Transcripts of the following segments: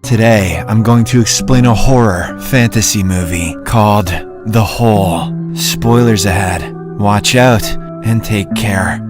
Today, I'm going to explain a horror fantasy movie called The Hole. Spoilers ahead. Watch out and take care.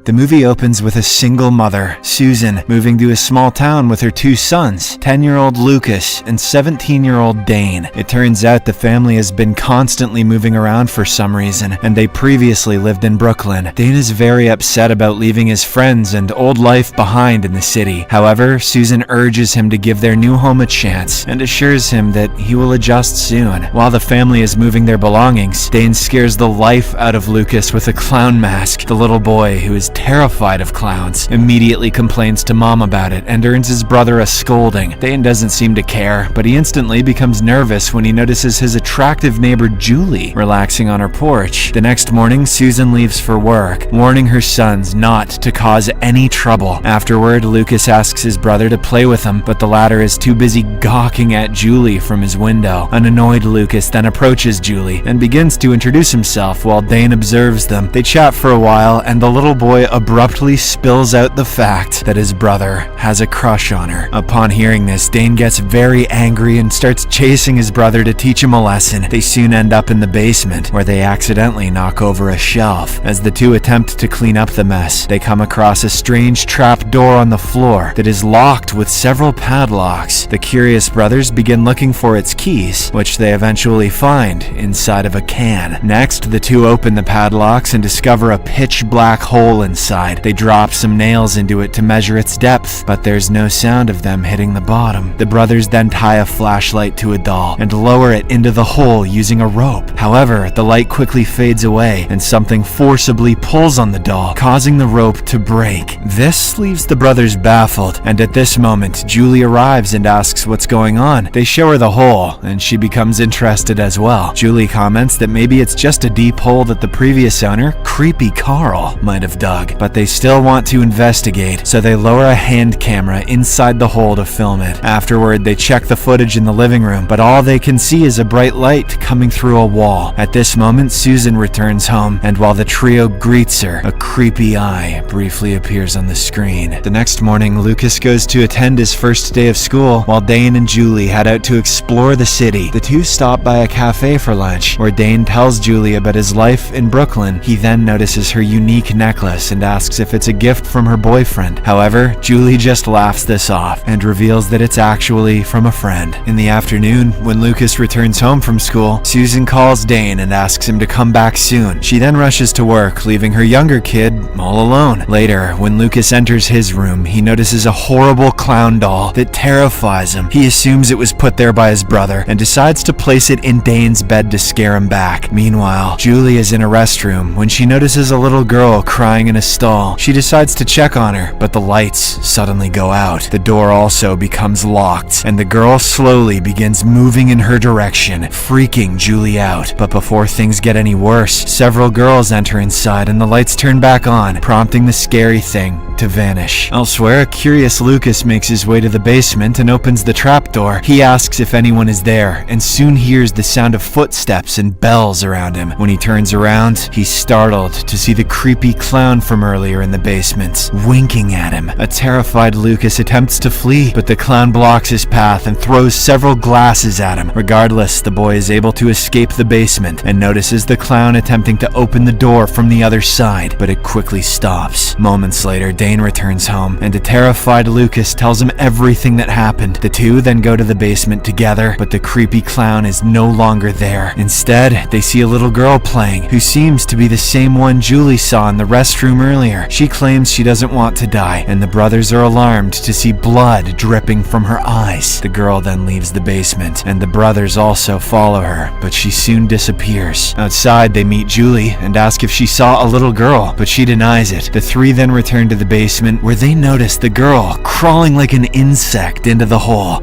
The movie opens with a single mother, Susan, moving to a small town with her two sons, 10-year-old Lucas and 17-year-old Dane. It turns out the family has been constantly moving around for some reason, and they previously lived in Brooklyn. Dane is very upset about leaving his friends and old life behind in the city. However, Susan urges him to give their new home a chance and assures him that he will adjust soon. While the family is moving their belongings, Dane scares the life out of Lucas with a clown mask. The little boy, who is terrified of clowns, immediately complains to Mom about it and earns his brother a scolding. Dane doesn't seem to care, but he instantly becomes nervous when he notices his attractive neighbor Julie relaxing on her porch. The next morning, Susan leaves for work, warning her sons not to cause any trouble. Afterward, Lucas asks his brother to play with him, but the latter is too busy gawking at Julie from his window. An annoyed Lucas then approaches Julie and begins to introduce himself while Dane observes them. They chat for a while, and the little boy abruptly spills out the fact that his brother has a crush on her. Upon hearing this, Dane gets very angry and starts chasing his brother to teach him a lesson. They soon end up in the basement, where they accidentally knock over a shelf. As the two attempt to clean up the mess, they come across a strange trap door on the floor that is locked with several padlocks. The curious brothers begin looking for its keys, which they eventually find inside of a can. Next, the two open the padlocks and discover a pitch black hole inside. They drop some nails into it to measure its depth, but there's no sound of them hitting the bottom. The brothers then tie a flashlight to a doll and lower it into the hole using a rope. However, the light quickly fades away and something forcibly pulls on the doll, causing the rope to break. This leaves the brothers baffled, and at this moment, Julie arrives and asks what's going on. They show her the hole, and she becomes interested as well. Julie comments that maybe it's just a deep hole that the previous owner, Creepy Carl, might have dug, but they still want to investigate, so they lower a hand camera inside the hole to film it. Afterward, they check the footage in the living room, but all they can see is a bright light coming through a wall. At this moment, Susan returns home, and while the trio greets her, a creepy eye briefly appears on the screen. The next morning, Lucas goes to attend his first day of school, while Dane and Julie head out to explore the city. The two stop by a cafe for lunch, where Dane tells Julie about his life in Brooklyn. He then notices her unique necklace and asks if it's a gift from her boyfriend. However, Julie just laughs this off and reveals that it's actually from a friend. In the afternoon, when Lucas returns home from school, Susan calls Dane and asks him to come back soon. She then rushes to work, leaving her younger kid all alone. Later, when Lucas enters his room, he notices a horrible clown doll that terrifies him. He assumes it was put there by his brother and decides to place it in Dane's bed to scare him back. Meanwhile, Julie is in a restroom when she notices a little girl crying in a stall. She decides to check on her, but the lights suddenly go out. The door also becomes locked, and the girl slowly begins moving in her direction, freaking Julie out. But before things get any worse, several girls enter inside and the lights turn back on, prompting the scary thing to vanish. Elsewhere, a curious Lucas makes his way to the basement and opens the trapdoor. He asks if anyone is there, and soon hears the sound of footsteps and bells around him. When he turns around, he's startled to see the creepy clown from earlier in the basement, winking at him. A terrified Lucas attempts to flee, but the clown blocks his path and throws several glasses at him. Regardless, the boy is able to escape the basement and notices the clown attempting to open the door from the other side, but it quickly stops. Moments later, Dane returns home, and a terrified Lucas tells him everything that happened. The two then go to the basement together, but the creepy clown is no longer there. Instead, they see a little girl playing, who seems to be the same one Julie saw in the restroom earlier. She claims she doesn't want to die, and the brothers are alarmed to see blood dripping from her eyes. The girl then leaves the basement, and the brothers also follow her, but she soon disappears. Outside, they meet Julie and ask if she saw a little girl, but she denies it. The three then return to the basement, where they notice the girl crawling like an insect into the hole.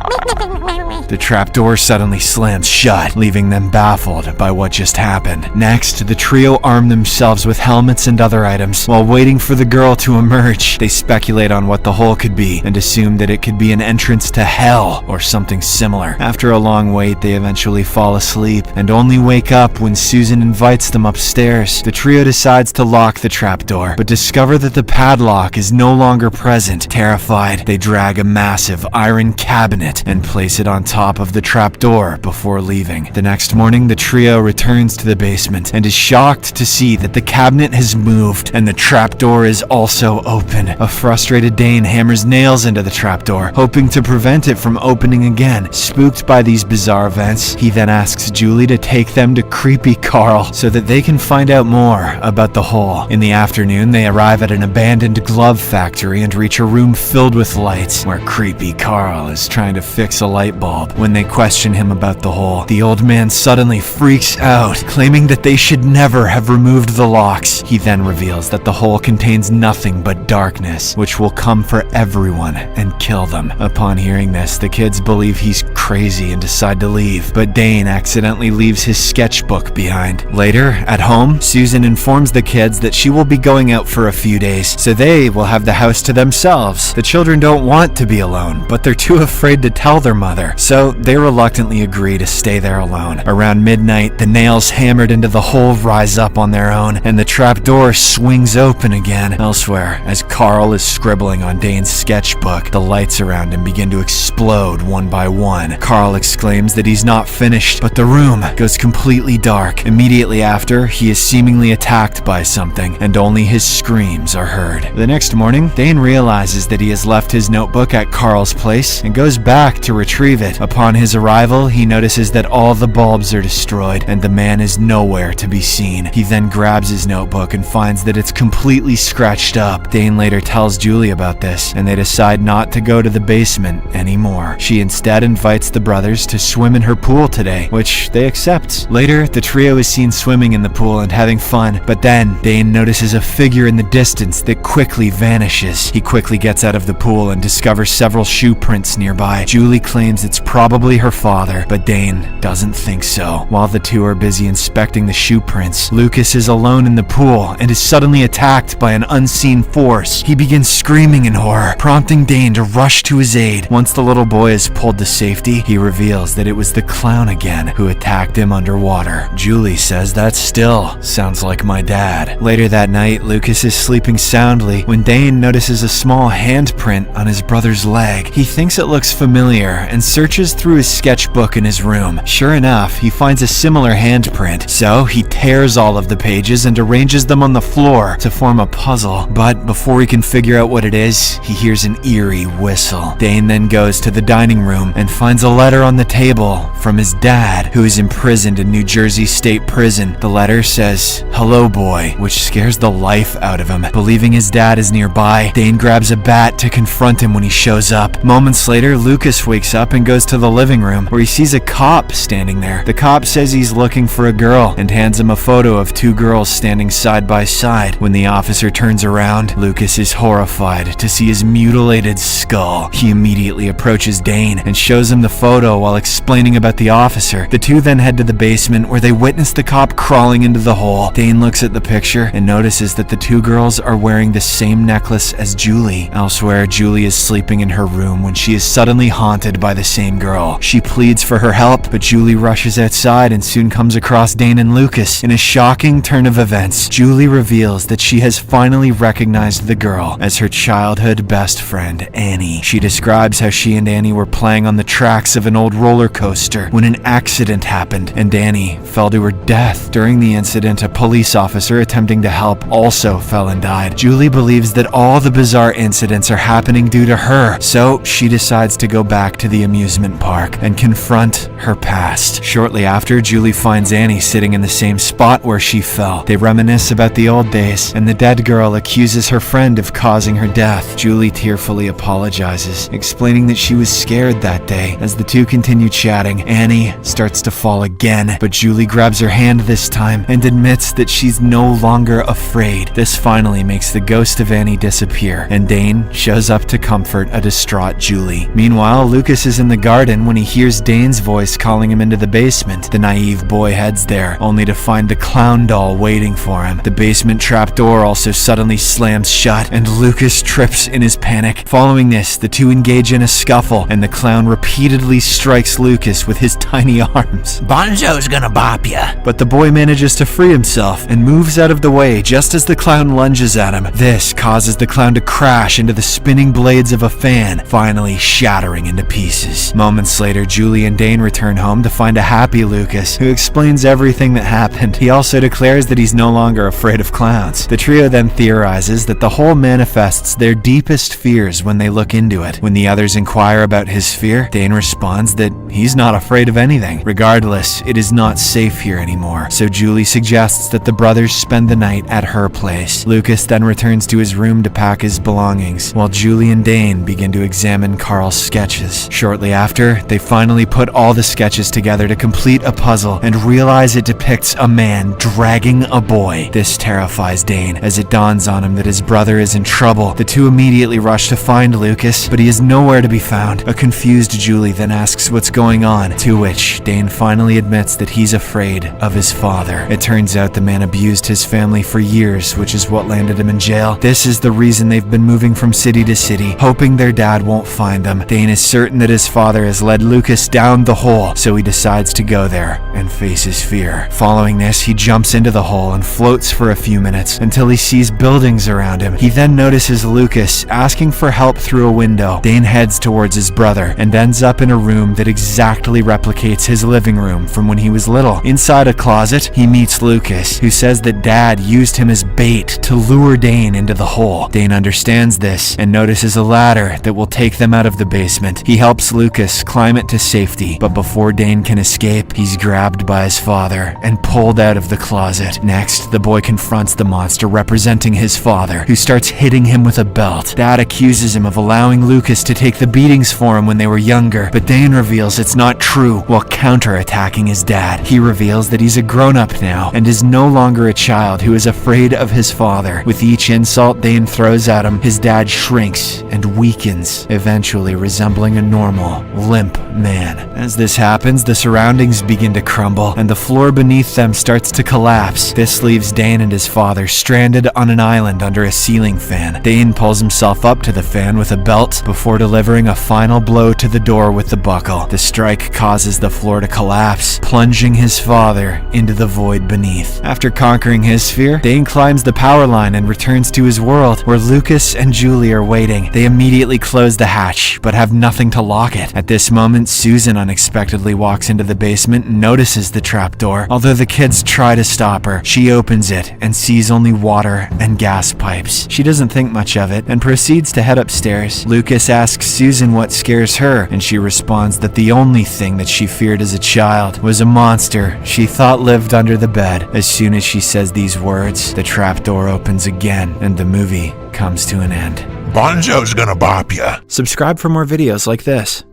The trapdoor suddenly slams shut, leaving them baffled by what just happened. Next, the trio arm themselves with helmets and other items. While waiting for the girl to emerge, they speculate on what the hole could be and assume that it could be an entrance to hell or something similar. After a long wait, they eventually fall asleep and only wake up when Susan invites them upstairs. The trio decides to lock the trapdoor, but discover that the padlock is no longer present. Terrified, they drag a massive iron cabinet and place it on top of the trapdoor before leaving. The next morning, the trio returns to the basement and is shocked to see that the cabinet has moved and the trapdoor is also open. A frustrated Dane hammers nails into the trapdoor, hoping to prevent it from opening again. Spooked by these bizarre events, he then asks Julie to take them to creepy Carl so that they can find out more about the hole. In the afternoon, they arrive at an abandoned glove factory and reach a room filled with lights where creepy Carl is trying to fix a light bulb. When they question him about the hole, the old man suddenly freaks out, claiming that they should never have removed the locks. He then reveals that the hole contains nothing but darkness, which will come for everyone and kill them. Upon hearing this, the kids believe he's crazy and decide to leave, but Dane accidentally leaves his sketchbook behind. Later, at home, Susan informs the kids that she will be going out for a few days, so they will have the house to themselves. The children don't want to be alone, but they're too afraid to tell their mother, so they reluctantly agree to stay there alone. Around midnight, the nails hammered into the hole rise up on their own, and the trapdoor swings open again. Elsewhere, as Carl is scribbling on Dane's sketchbook, the lights around him begin to explode one by one. Carl exclaims that he's not finished, but the room goes completely dark. Immediately after, he is seemingly attacked by something, and only his screams are heard. The next morning, Dane realizes that he has left his notebook at Carl's place and goes back to retrieve it. Upon his arrival, he notices that all the bulbs are destroyed and the man is nowhere to be seen. He then grabs his notebook and finds that it's completely scratched up. Dane later tells Julie about this, and they decide not to go to the basement anymore. She instead invites the brothers to swim in her pool today, which they accept. Later, the trio is seen swimming in the pool and having fun, but then Dane notices a figure in the distance that quickly vanishes. He quickly gets out of the pool and discovers several shoe prints nearby. Julie claims it's probably her father, but Dane doesn't think so. While the two are busy inspecting the shoe prints, Lucas is alone in the pool and is suddenly attacked by an unseen force. He begins screaming in horror, prompting Dane to rush to his aid. Once the little boy is pulled to safety, he reveals that it was the clown again who attacked him underwater. Julie says that still sounds like my dad. Later that night, Lucas is sleeping soundly when Dane notices a small handprint on his brother's leg. He thinks it looks familiar and searches through his sketchbook in his room. Sure enough, he finds a similar handprint, so he tears all of the pages and arranges them on the floor to form a puzzle. But before he can figure out what it is, he hears an eerie whistle. Dane then goes to the dining room and finds a letter on the table from his dad, who is imprisoned in New Jersey State Prison. The letter says, "Hello, boy," which scares the life out of him. Believing his dad is nearby, Dane grabs a bat to confront him when he shows up. Moments later, Lucas wakes up and goes to the living room, where he sees a cop standing there. The cop says he's looking for a girl and hands him a photo of two girls standing side by side. When the officer turns around, Lucas is horrified to see his mutilated skull. He immediately approaches Dane and shows him the photo while explaining about the officer. The two then head to the basement, where they witness the cop crawling into the hole. Dane looks at the picture and notices that the two girls are wearing the same necklace as Julie. Elsewhere, Julie is sleeping in her room when she is suddenly haunted by the same girl. She pleads for her help, but Julie rushes outside and soon comes across Dane and Lucas. In a shocking turn of events, Julie reveals that she has finally recognized the girl as her childhood best friend, Annie. She describes how she and Annie were playing on the tracks of an old roller coaster when an accident happened and Annie fell to her death. During the incident, a police officer attempting to help also fell and died. Julie believes that all the bizarre incidents are happening due to her, so she decides to go back to the amusement park and confront her past. Shortly after, Julie finds Annie sitting in the same spot where she fell. They reminisce about the old days, and the dead girl accuses her friend of causing her death. Julie tearfully apologizes, explaining that she was scared that day. As the two continue chatting, Annie starts to fall again, but Julie grabs her hand this time and admits that she's no longer afraid. This finally makes the ghost of Annie disappear, and Dane shows up to comfort a distraught Julie. Meanwhile, Meanwhile, Lucas is in the garden when he hears Dane's voice calling him into the basement. The naive boy heads there, only to find the clown doll waiting for him. The basement trapdoor also suddenly slams shut, and Lucas trips in his panic. Following this, the two engage in a scuffle, and the clown repeatedly strikes Lucas with his tiny arms. Bonzo's gonna bop ya. But the boy manages to free himself and moves out of the way just as the clown lunges at him. This causes the clown to crash into the spinning blades of a fan, finally shattering into pieces. Moments later, Julie and Dane return home to find a happy Lucas, who explains everything that happened. He also declares that he's no longer afraid of clowns. The trio then theorizes that the hole manifests their deepest fears when they look into it. When the others inquire about his fear, Dane responds that he's not afraid of anything. Regardless, it is not safe here anymore, so Julie suggests that the brothers spend the night at her place. Lucas then returns to his room to pack his belongings, while Julie and Dane begin to examine Carl's sketches. Shortly after, they finally put all the sketches together to complete a puzzle and realize it depicts a man dragging a boy. This terrifies Dane, as it dawns on him that his brother is in trouble. The two immediately rush to find Lucas, but he is nowhere to be found. A confused Julie then asks what's going on, to which Dane finally admits that he's afraid of his father. It turns out the man abused his family for years, which is what landed him in jail. This is the reason they've been moving from city to city, hoping their dad won't find them. Dane is certain that his father has led Lucas down the hole, so he decides to go there and face his fear. Following this, he jumps into the hole and floats for a few minutes until he sees buildings around him. He then notices Lucas asking for help through a window. Dane heads towards his brother and ends up in a room that exactly replicates his living room from when he was little. Inside a closet, he meets Lucas, who says that Dad used him as bait to lure Dane into the hole. Dane understands this and notices a ladder that will take them out of the basement. He helps Lucas climb it to safety, but before Dane can escape, he's grabbed by his father and pulled out of the closet. Next, the boy confronts the monster representing his father, who starts hitting him with a belt. Dad accuses him of allowing Lucas to take the beatings for him when they were younger, but Dane reveals it's not true while counterattacking his dad. He reveals that he's a grown-up now and is no longer a child who is afraid of his father. With each insult Dane throws at him, his dad shrinks and weakens, eventually resembling a normal, limp man. As this happens, the surroundings begin to crumble and the floor beneath them starts to collapse. This leaves Dane and his father stranded on an island under a ceiling fan. Dane pulls himself up to the fan with a belt before delivering a final blow to the door with the buckle. The strike causes the floor to collapse, plunging his father into the void beneath. After conquering his fear, Dane climbs the power line and returns to his world, where Lucas and Julie are waiting. They immediately close the hatch, but have nothing to lock it. At this moment, Susan unexpectedly walks into the basement and notices the trapdoor. Although the kids try to stop her, she opens it and sees only water and gas pipes. She doesn't think much of it and proceeds to head upstairs. Lucas asks Susan what scares her, and she responds that the only thing that she feared as a child was a monster she thought lived under the bed. As soon as she says these words, the trapdoor opens again and the movie comes to an end. Bonzo's gonna bop ya. Subscribe for more videos like this.